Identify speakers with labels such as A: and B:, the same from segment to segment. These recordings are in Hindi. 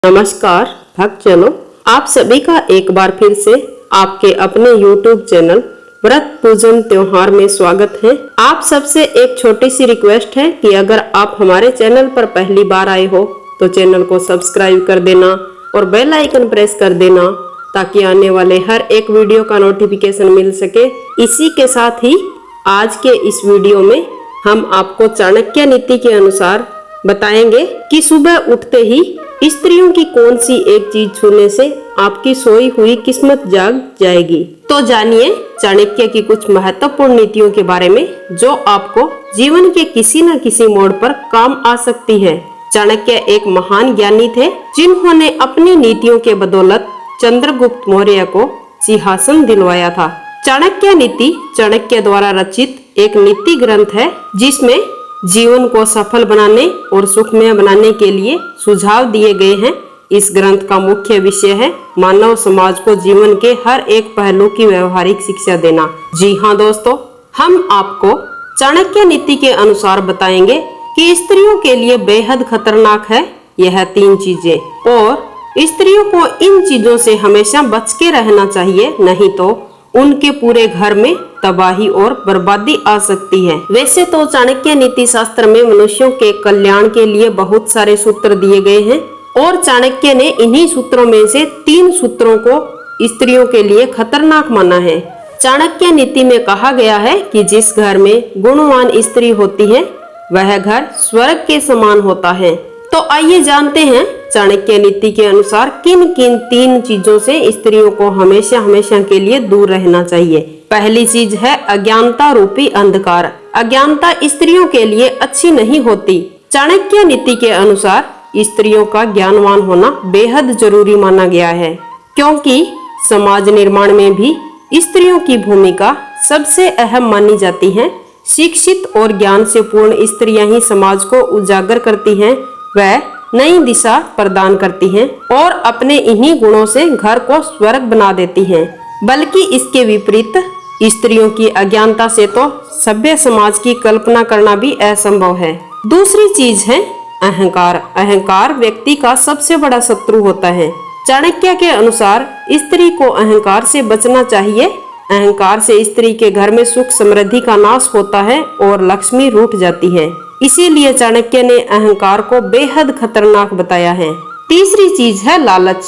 A: नमस्कार भक्तजनों, आप सभी का एक बार फिर से आपके अपने YouTube चैनल व्रत पूजन त्योहार में स्वागत है। आप सबसे एक छोटी सी रिक्वेस्ट है कि अगर आप हमारे चैनल पर पहली बार आए हो तो चैनल को सब्सक्राइब कर देना और बेल आइकन प्रेस कर देना ताकि आने वाले हर एक वीडियो का नोटिफिकेशन मिल सके। इसी के साथ ही आज के इस वीडियो में हम आपको चाणक्य नीति के अनुसार बताएंगे कि सुबह उठते ही स्त्रियों की कौन सी एक चीज छूने से आपकी सोई हुई किस्मत जाग जाएगी। तो जानिए चाणक्य की कुछ महत्वपूर्ण नीतियों के बारे में जो आपको जीवन के किसी न किसी मोड़ पर काम आ सकती है। चाणक्य एक महान ज्ञानी थे जिन्होंने अपनी नीतियों के बदौलत चंद्रगुप्त मौर्य को सिंहासन दिलवाया था। चाणक्य नीति चाणक्य द्वारा रचित एक नीति ग्रंथ है जिसमें जीवन को सफल बनाने और सुखमय बनाने के लिए सुझाव दिए गए हैं। इस ग्रंथ का मुख्य विषय है मानव समाज को जीवन के हर एक पहलू की व्यवहारिक शिक्षा देना। जी हाँ दोस्तों, हम आपको चाणक्य नीति के अनुसार बताएंगे कि स्त्रियों के लिए बेहद खतरनाक है यह 3 चीजें और स्त्रियों को इन चीजों से हमेशा बच के रहना चाहिए, नहीं तो उनके पूरे घर में तबाही और बर्बादी आ सकती है। वैसे तो चाणक्य नीति शास्त्र में मनुष्यों के कल्याण के लिए बहुत सारे सूत्र दिए गए हैं और चाणक्य ने इन्हीं सूत्रों में से 3 सूत्रों को स्त्रियों के लिए खतरनाक माना है। चाणक्य नीति में कहा गया है कि जिस घर में गुणवान स्त्री होती है वह घर स्वर्ग के समान होता है। तो आइए जानते हैं चाणक्य नीति के अनुसार किन किन 3 चीजों से स्त्रियों को हमेशा हमेशा के लिए दूर रहना चाहिए। पहली चीज है अज्ञानता रूपी अंधकार। अज्ञानता स्त्रियों के लिए अच्छी नहीं होती। चाणक्य नीति के अनुसार स्त्रियों का ज्ञानवान होना बेहद जरूरी माना गया है, क्योंकि समाज निर्माण में भी स्त्रियों की भूमिका सबसे अहम मानी जाती है। शिक्षित और ज्ञान से पूर्ण स्त्रियां ही समाज को उजागर करती हैं, वह नई दिशा प्रदान करती हैं और अपने इन्हीं गुणों से घर को स्वर्ग बना देती हैं। बल्कि इसके विपरीत स्त्रियों की अज्ञानता से तो सभ्य समाज की कल्पना करना भी असंभव है। दूसरी चीज है अहंकार। अहंकार व्यक्ति का सबसे बड़ा शत्रु होता है। चाणक्य के अनुसार स्त्री को अहंकार से बचना चाहिए। अहंकार से स्त्री के घर में सुख समृद्धि का नाश होता है और लक्ष्मी रूठ जाती है। इसीलिए चाणक्य ने अहंकार को बेहद खतरनाक बताया है। तीसरी चीज है लालच।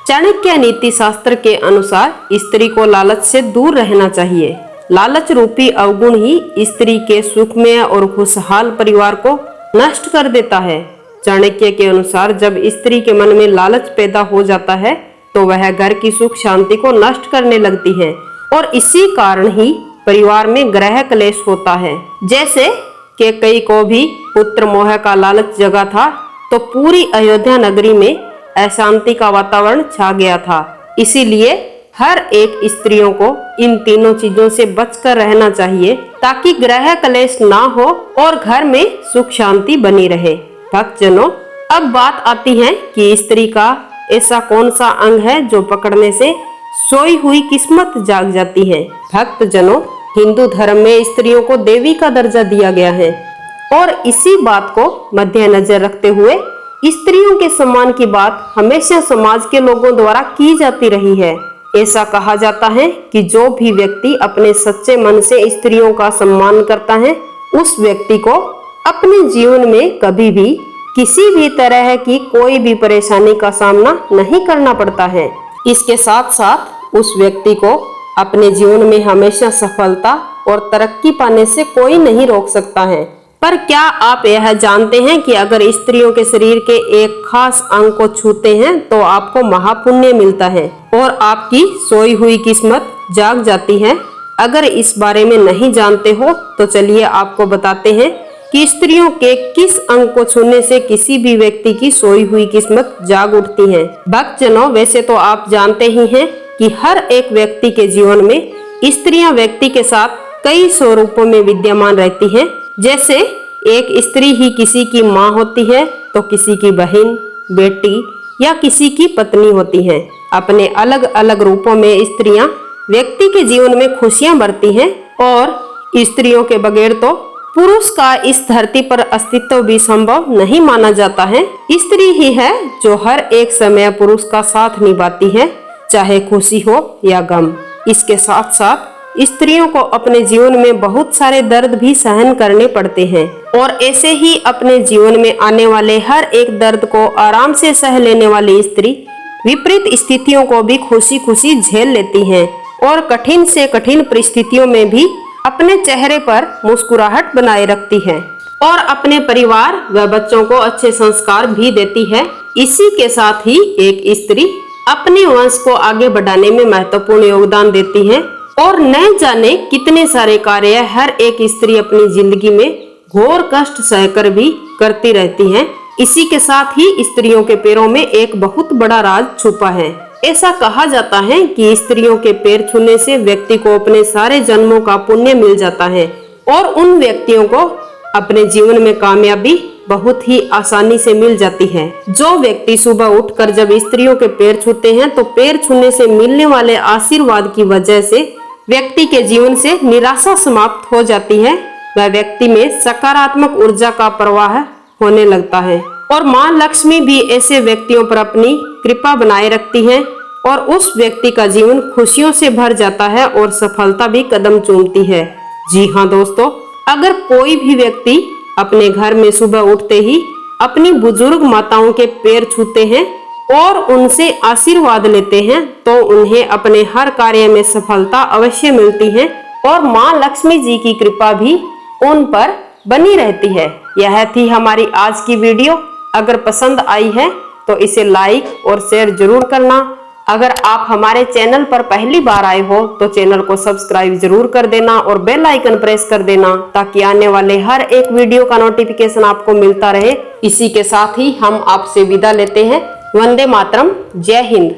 A: चाणक्य नीति शास्त्र के अनुसार स्त्री को लालच से दूर रहना चाहिए। लालच रूपी अवगुण ही स्त्री के सुखमय और खुशहाल परिवार को नष्ट कर देता है। चाणक्य के अनुसार जब स्त्री के मन में लालच पैदा हो जाता है तो वह घर की सुख शांति को नष्ट करने लगती है और इसी कारण ही परिवार में ग्रह क्लेश होता है। जैसे कि कई को भी पुत्र मोह का लालच जगा था तो पूरी अयोध्या नगरी में अशांति का वातावरण छा गया था। इसीलिए हर एक स्त्रियों को इन तीनों चीजों से बचकर रहना चाहिए ताकि ग्रह क्लेश ना हो और घर में सुख शांति बनी रहे। भक्तजनों, अब बात आती है कि स्त्री का ऐसा कौन सा अंग है जो पकड़ने से सोई हुई किस्मत जाग जाती है। भक्तजनों, हिंदू धर्म में स्त्रियों को देवी का दर्जा दिया गया है और इसी बात को मद्देनजर रखते हुए स्त्रियों के सम्मान की बात हमेशा समाज के लोगों द्वारा की जाती रही है। ऐसा कहा जाता है कि जो भी व्यक्ति अपने सच्चे मन से स्त्रियों का सम्मान करता है उस व्यक्ति को अपने जीवन में कभी भी किसी भी तरह की कोई भी परेशानी का सामना नहीं करना पड़ता है। इसके साथ साथ उस व्यक्ति को अपने जीवन में हमेशा सफलता और तरक्की पाने से कोई नहीं रोक सकता है। पर क्या आप यह जानते हैं कि अगर स्त्रियों के शरीर के एक खास अंग को छूते हैं तो आपको महापुण्य मिलता है और आपकी सोई हुई किस्मत जाग जाती है। अगर इस बारे में नहीं जानते हो तो चलिए आपको बताते हैं कि स्त्रियों के किस अंग को छूने से किसी भी व्यक्ति की सोई हुई किस्मत जाग उठती है। भक्तजनों, वैसे तो आप जानते ही हैं कि हर एक व्यक्ति के जीवन में स्त्रियां व्यक्ति के साथ कई स्वरूपों में विद्यमान रहती हैं। जैसे एक स्त्री ही किसी की माँ होती है तो किसी की बहन, बेटी या किसी की पत्नी होती है। अपने अलग अलग रूपों में स्त्रियां व्यक्ति के जीवन में खुशियां भरती हैं और स्त्रियों के बगैर तो पुरुष का इस धरती पर अस्तित्व भी संभव नहीं माना जाता है। स्त्री ही है जो हर एक समय पुरुष का साथ निभाती है, चाहे खुशी हो या गम। इसके साथ साथ स्त्रियों को अपने जीवन में बहुत सारे दर्द भी सहन करने पड़ते हैं और ऐसे ही अपने जीवन में आने वाले हर एक दर्द को आराम से सह लेने वाली स्त्री विपरीत स्थितियों को भी खुशी खुशी झेल लेती हैं और कठिन से कठिन परिस्थितियों में भी अपने चेहरे पर मुस्कुराहट बनाए रखती है और अपने परिवार व बच्चों को अच्छे संस्कार भी देती है। इसी के साथ ही एक स्त्री अपने वंश को आगे बढ़ाने में महत्वपूर्ण योगदान देती है और न जाने कितने सारे कार्य हर एक स्त्री अपनी जिंदगी में घोर कष्ट सहकर भी करती रहती है। इसी के साथ ही स्त्रियों के पैरों में एक बहुत बड़ा राज छुपा है। ऐसा कहा जाता है कि स्त्रियों के पैर छूने से व्यक्ति को अपने सारे जन्मों का पुण्य मिल जाता है और उन व्यक्तियों को अपने जीवन में कामयाबी बहुत ही आसानी से मिल जाती है। जो व्यक्ति सुबह उठकर जब स्त्रियों के पैर छूते हैं तो पैर छूने से मिलने वाले आशीर्वाद की वजह से व्यक्ति के जीवन से निराशा समाप्त हो जाती है। वह व्यक्ति में सकारात्मक ऊर्जा का प्रवाह होने लगता है और माँ लक्ष्मी भी ऐसे व्यक्तियों पर अपनी कृपा बनाए रखती है और उस व्यक्ति का जीवन खुशियों से भर जाता है और सफलता भी कदम चूमती है। जी हाँ दोस्तों, अगर कोई भी व्यक्ति अपने घर में सुबह उठते ही अपनी बुजुर्ग माताओं के पैर छूते हैं और उनसे आशीर्वाद लेते हैं तो उन्हें अपने हर कार्य में सफलता अवश्य मिलती है और माँ लक्ष्मी जी की कृपा भी उन पर बनी रहती है। यह थी हमारी आज की वीडियो। अगर पसंद आई है तो इसे लाइक और शेयर जरूर करना। अगर आप हमारे चैनल पर पहली बार आए हो तो चैनल को सब्सक्राइब जरूर कर देना और बेल आइकन प्रेस कर देना ताकि आने वाले हर एक वीडियो का नोटिफिकेशन आपको मिलता रहे। इसी के साथ ही हम आपसे विदा लेते हैं। वंदे मातरम। जय हिंद।